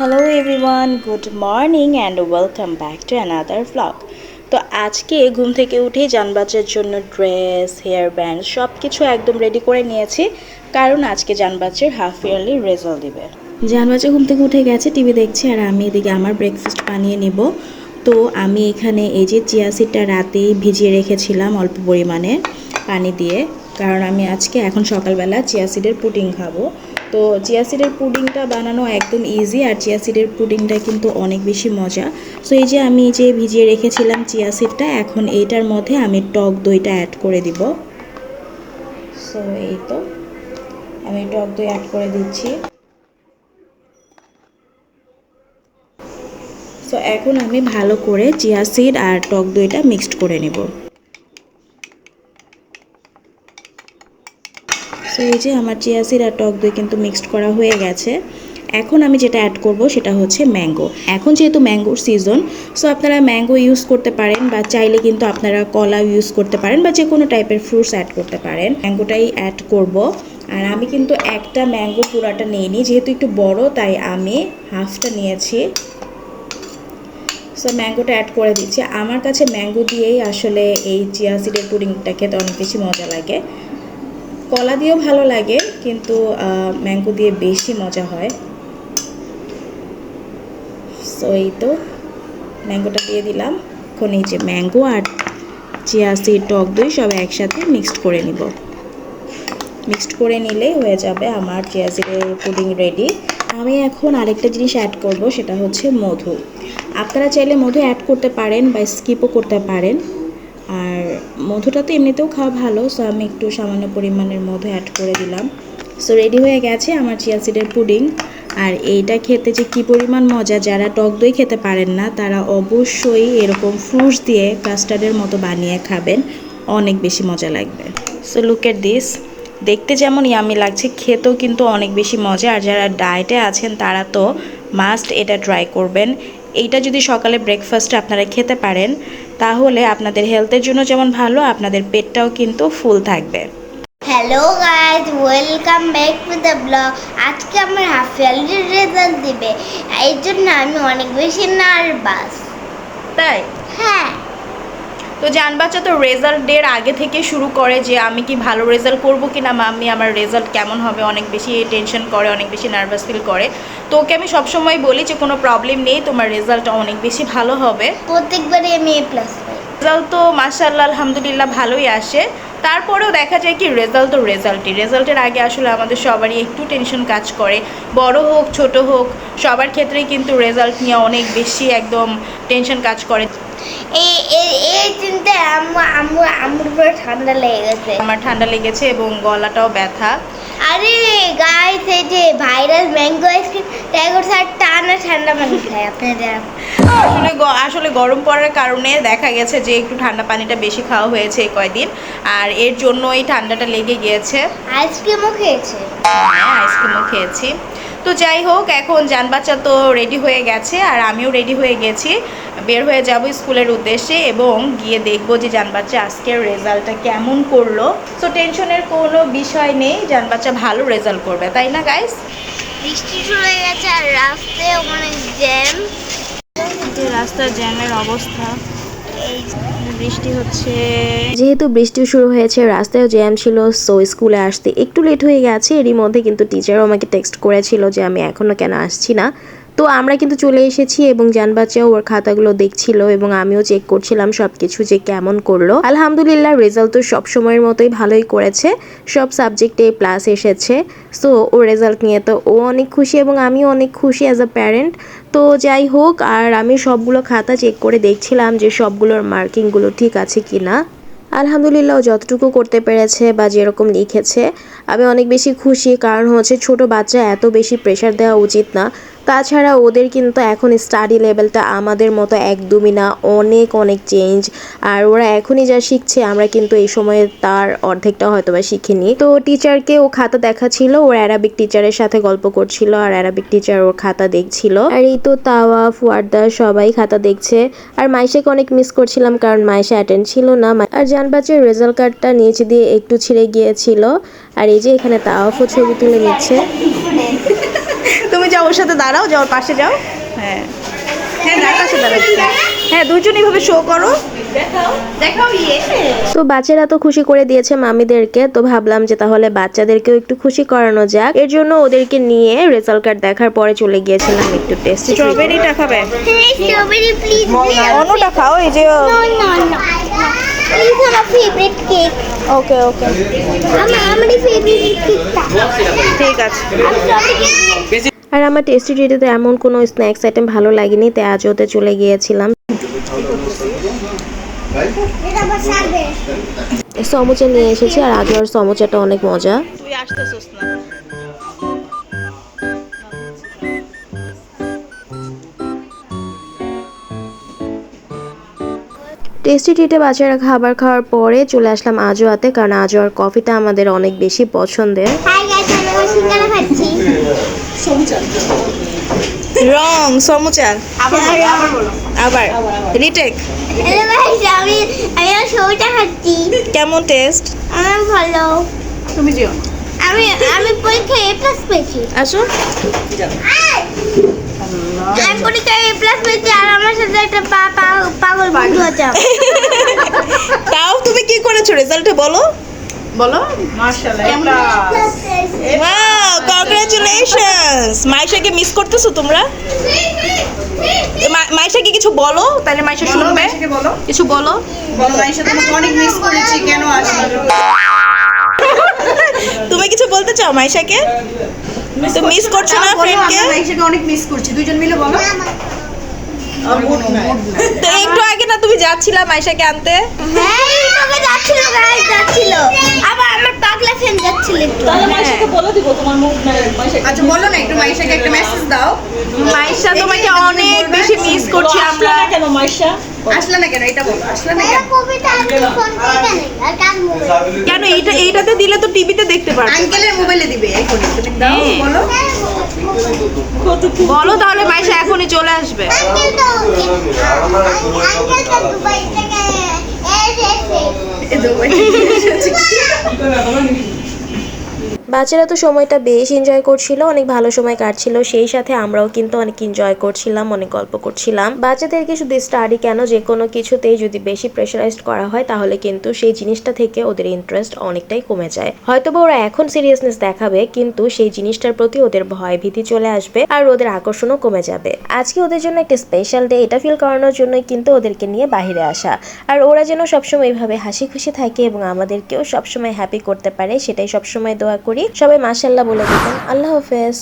Hello everyone, good morning and welcome back to another vlog. তো আজকে ঘুম থেকে উঠেই জানবাচের জন্য ড্রেস, হেয়ার ব্যান্ড সব কিছু একদম রেডি করে নিয়েছি, কারণ আজকে জানবাচের হাফ ইয়ারলি রেজাল্ট দিবে। জানবাচে ঘুম থেকে উঠে গেছে, টিভি দেখছে, আর আমি এদিকে আমার ব্রেকফাস্ট বানিয়ে নিব। তো আমি এখানে এই যে চিয়া সিডটা রাতেই ভিজিয়ে রেখেছিলাম অল্প পরিমাণে পানি দিয়ে, কারণ আমি আজকে এখন সকালবেলা চিয়া সিডের পুডিং খাবো। তো চিয়া সিডের পুডিংটা বানানো একদম ইজি, আর চিয়া সিডের পুডিংটা কিন্তু অনেক বেশি মজা। সো এই যে আমি যে ভিজিয়ে রেখেছিলাম চিয়া সিডটা, এখন এইটার মধ্যে আমি টক দইটা অ্যাড করে দিব। সো এই তো আমি টক দই অ্যাড করে দিচ্ছি। সো এখন আমি ভালো করে চিয়া সিড আর টক দইটা মিক্সড করে নেব। সো এই যে আমার চিয়া সিড আর টক দই কিন্তু মিক্সড করা হয়ে গেছে। এখন আমি যেটা অ্যাড করব সেটা হচ্ছে ম্যাঙ্গো। এখন যেহেতু ম্যাঙ্গোর সিজন, সো আপনারা ম্যাঙ্গো ইউজ করতে পারেন, বা চাইলে কিন্তু আপনারা কলা ইউজ করতে পারেন, বা যে কোনো টাইপের ফ্রুটস অ্যাড করতে পারেন। ম্যাঙ্গোটাই অ্যাড করব। আর আমি কিন্তু একটা ম্যাঙ্গো পুরাটা নিইনি, যেহেতু একটু বড় তাই আমি হাফটা নিয়েছি। সো ম্যাঙ্গোটা অ্যাড করে দিচ্ছি। আমার কাছে ম্যাঙ্গো দিয়েই আসলে এই চিয়া সিডের পুডিংটা খেতে অনেক বেশি মজা লাগে। কলা দিয়েও ভালো লাগে, কিন্তু ম্যাঙ্গো দিয়ে বেশি মজা হয়। সো এই তো ম্যাঙ্গোটা দিয়ে দিলাম। এখন এই যে ম্যাঙ্গো আর চিয়া সিড, টক দই সব একসাথে মিক্সড করে নিব। মিক্সড করে নিলেই হয়ে যাবে আমার চিয়া সিডের পুডিং রেডি। আমি এখন আরেকটা জিনিস অ্যাড করব, সেটা হচ্ছে মধু। আপনারা চাইলে মধু অ্যাড করতে পারেন বা স্কিপও করতে পারেন, আর মধুটা তো এমনিতেও খাওয়া ভালো। সো আমি একটু সামান্য পরিমাণের মধু অ্যাড করে দিলাম। সো রেডি হয়ে গেছে আমার চিয়া সিডের পুডিং। আর এইটা খেতে যে কী পরিমাণ মজা, যারা টক দই খেতে পারেন না তারা অবশ্যই এরকম ফ্রুটস দিয়ে কাস্টার্ডের মতো বানিয়ে খাবেন, অনেক বেশি মজা লাগবে। সো লুক এট দিস, দেখতে যেমন ইয়ামি লাগছে, খেতেও কিন্তু অনেক বেশি মজা। আর যারা ডায়েটে আছেন তারা তো মাস্ট এটা ট্রাই করবেন। এইটা যদি সকালে ব্রেকফাস্টে আপনারা খেতে পারেন, তাহলে আপনাদের হেলথের জন্য যেমন ভালো, আপনাদের পেটটাও কিন্তু ফুল থাকবে। Hello guys, welcome back to the blog. আজকে আমার হাফ ইয়ারলি রেজাল্ট দিবে, এই জন্য আমি অনেক বেশি নার্ভাস। তাই? হ্যাঁ। তো জানবাচ্চা তো রেজাল্ট ডের আগে থেকে শুরু করে যে আমি কি ভালো রেজাল্ট করবো কিনা, মাম্মি আমার রেজাল্ট কেমন হবে, অনেক বেশি টেনশন করে, অনেক বেশি নার্ভাস ফিল করে। তো ওকে আমি সবসময় বলি যে কোনো প্রবলেম নেই, তোমার রেজাল্টটা অনেক বেশি ভালো হবে। প্রত্যেকবারই আমি A+ পাই। রেজাল্ট তো মাশাআল্লাহ আলহামদুলিল্লাহ ভালোই আসে। তারপরেও দেখা যায় কি রেজাল্ট তো রেজাল্টের আগে আসলে আমাদের সবারই একটু টেনশন কাজ করে, বড় হোক ছোট হোক সবার ক্ষেত্রেই কিন্তু রেজাল্ট নিয়ে অনেক বেশি একদম টেনশন কাজ করে। এই চিন্তায় আমার পুরো ঠান্ডা লেগে গেছে। আমার ঠান্ডা লেগেছে এবং গলাটাও ব্যথা। আরে গাইস, এই যে viral mango ice cream Tagore sir টানা ঠান্ডা পানি খায় আপনাদের। আসলে গরম পড়ার কারণে দেখা গেছে যে একটু ঠান্ডা পানিটা বেশি খাওয়া হয়েছে এই কয়দিন, আর এর জন্য এই ঠান্ডাটা লেগে গিয়েছে। আইসক্রিমও খেয়েছে? হ্যাঁ, আইসক্রিমও খেয়েছি। তো যাই হোক, এখন জানবাচ্চা তো রেডি হয়ে গেছে, আর আমিও রেডি হয়ে গেছি, বের হয়ে যাব স্কুলের উদ্দেশ্যে, এবং গিয়ে দেখবো যে জানবাচ্চা আজকের রেজাল্টটা কেমন করলো। তো টেনশনের কোনো বিষয় নেই, জানবাচ্চা ভালো রেজাল্ট করবে, তাই না গাইস? বৃষ্টি শুরু হয়ে গেছে আর রাস্তায় অনেক জ্যাম। রাস্তার জ্যামের অবস্থা, বৃষ্টি হচ্ছে, যেহেতু বৃষ্টি শুরু হয়েছে রাস্তায়ও জ্যাম ছিল। সো স্কুলে আসতে একটু লেট হয়ে গেছে। এরই মধ্যে কিন্তু টিচারও আমাকে টেক্সট করেছিল যে আমি এখনও কেন আসছি না। তো আমরা কিন্তু চলে এসেছি, এবং জানবাচ্চাও ওর খাতাগুলো দেখছিল, এবং আমিও চেক করছিলাম সব কিছু যে কেমন করলো। আলহামদুলিল্লাহ রেজাল্ট তো সব সময়ের মতোই ভালোই করেছে, সব সাবজেক্টে A+ এসেছে। সো ওর রেজাল্ট নিয়ে তো ও অনেক খুশি, এবং আমিও অনেক খুশি অ্যাজ আ প্যারেন্ট। তো যাই হোক, আর আমি সবগুলো খাতা চেক করে দেখছিলাম যে সবগুলোর মার্কিংগুলো ঠিক আছে কি না। আলহামদুলিল্লাহ যতটুকু করতে পেরেছে বা যেরকম লিখেছে আমি অনেক বেশি খুশি, কারণ হচ্ছে ছোট বাচ্চা এত বেশি প্রেশার দেওয়া উচিত না। তাছাড়া ওদের কিন্তু এখন স্টাডি লেভেলটা আমাদের মতো একদমই না, অনেক অনেক চেঞ্জ। আর ওরা এখনই যা শিখছে আমরা কিন্তু এই সময়ে তার অর্ধেকটা হয়তো বা শিখিনি। তো টিচারকে ও খাতা দেখাচ্ছিল, ওর অ্যারাবিক টিচারের সাথে গল্প করছিল, আর অ্যারাবিক টিচার ওর খাতা দেখছিল। আর এই তো তাওয়া, ফুয়ারদা সবাই খাতা দেখছে। আর মাইশাকে অনেক মিস করছিলাম, কারণ মাইশা অ্যাটেন্ড ছিল না। আর জানবাচ্চার রেজাল্ট কার্ডটা নিচে দিয়ে একটু ছিঁড়ে গিয়েছিল। আর এই যে এখানে তাওয়াফও ছবি তুলে নিচ্ছে। তুমি যাও ওর সাথে দাঁড়াও, যাও ওর পাশে যাও। হ্যাঁ হ্যাঁ তার পাশে দাঁড়াচ্ছি। হ্যাঁ দুজন এইভাবে শো করো, দেখাও ইয়ে। তো বাচ্চারা তো খুশি করে দিয়েছে মামিদেরকে, তো ভাবলাম যে তাহলে বাচ্চাদেরকেও একটু খুশি করানো যাক। এর জন্য ওদেরকে নিয়ে রেজাল্ট কার্ড দেখার পরে চলে গিয়েছিলাম একটু টেস্ট। স্ট্রবেরিটা খাবে? Strawberry please. অন্যটা খাও, এই যে নো নো নো প্লিজ, আমার ফেভারিট কেক। ওকে ওকে আমার ফেভারিট কেকটা। ঠিক আছে। আমি স্ট্রবেরি কেক। আর আমার টেস্টি ট্রিটেতে এমন কোনো স্ন্যাক্স আইটেম ভালো লাগেনি, তাই আজ ওতে চলে গিয়েছিলাম। এটা আমার সার্ভে। সমোচা নিয়ে এসেছি, আর আজ ওর সমোচাটা অনেক মজা। তুই আসতেছিস না? টেস্টি ট্রিটে বাচ্চারা খাবার খাওয়ার পরে চলে আসলাম আজোয়াতে, কারণ আজোয়ার কফিটা আমাদের অনেক বেশি পছন্দের। হাই গাইস, আমি আমার সিঙ্গারা খাচ্ছি। রং সমুচার। আবার রিটেক। হ্যালো গাইস, আমি আমার শোটা খাচ্ছি। কেমন টেস্ট? আমার ভালো। তুমি যেও। আমি পরীক্ষায় A+ পেয়েছি। আসো। আমি পরীক্ষায় A+ পেয়েছি, আর আমার সাথে একটা পাগল বন্ধু আছে। তাও তুমি কি করেছো রেজাল্টে বলো? বলো। মাশাআল্লাহ। Wow, congratulations. মাইশাকে মিস করতেছো তোমরা? মাইশাকে কিছু বলো, তাহলে মাইশা শুনবে। কিছু বলো। বলো মাইশা, তোমাকে অনেক মিস করেছি, কেন আসলে? তুমি কিছু বলতে চাও মাইশাকে? তো মিস করছো না ফ্রেন্ডকে? মাইশাকে অনেক মিস করছি, দুইজন মিলে বলো। তো একটু আগে না তুমি যাচ্ছিলা মাইশাকে আনতে? হ্যাঁ, এইভাবে যাচ্ছিল গাইস, যাচ্ছিল। আবার আমার পাগলা ফ্রেন্ড যাচ্ছিল একটু। আচ্ছা বলো না, একটু মাইশাকে একটা মেসেজ দাও। মাইশা তোমাকে অনেক বেশি মিস করছি আমরা। আসলে না কেন, এটা বলো, আসলে না এরা কেন? কবিতা আমি ফোন করে কেন? আর কার মোবাইল? কেন এইটাতে দিলে তো টিভিতে দেখতে পারবে। আঙ্কেলের মোবাইলে দিবে এখন, তুমি দাও বলো। বলো তাহলে মাইশা এখনই চলে আসবে। আঙ্কেল তো আঙ্কেল তো দুবাই থেকে এসেছে। এ দুবাই। বাচ্চারা তো সময়টা বেশ এনজয় করছিল, অনেক ভালো সময় কাটছিল, সেই সাথে আমরাও কিন্তু অনেক এনজয় করছিলাম, অনেক গল্প করছিলাম। বাচ্চাদেরকে শুধু স্টাডি কেন, যে কোনো কিছুতেই যদি বেশি প্রেশারাইজড করা হয় তাহলে কিন্তু সেই জিনিসটা থেকে ওদের ইন্টারেস্ট অনেকটাই কমে যায়। হয়তোবা ওরা এখন সিরিয়াসনেস দেখাবে, কিন্তু সেই জিনিসটার প্রতি ওদের ভয় ভীতি চলে আসবে, আর ওদের আকর্ষণও কমে যাবে। আজকে ওদের জন্য একটা স্পেশাল ডে, এটা ফিল করানোর জন্যই কিন্তু ওদেরকে নিয়ে বাইরে আসা। আর ওরা যেন সবসময় এইভাবে হাসি খুশি থাকে এবং আমাদেরকেও সবসময় হ্যাপি করতে পারে, সেটাই সবসময় দোয়া করি। সবাই মাশাআল্লাহ বলে দিবেন। আল্লাহ হাফেজ।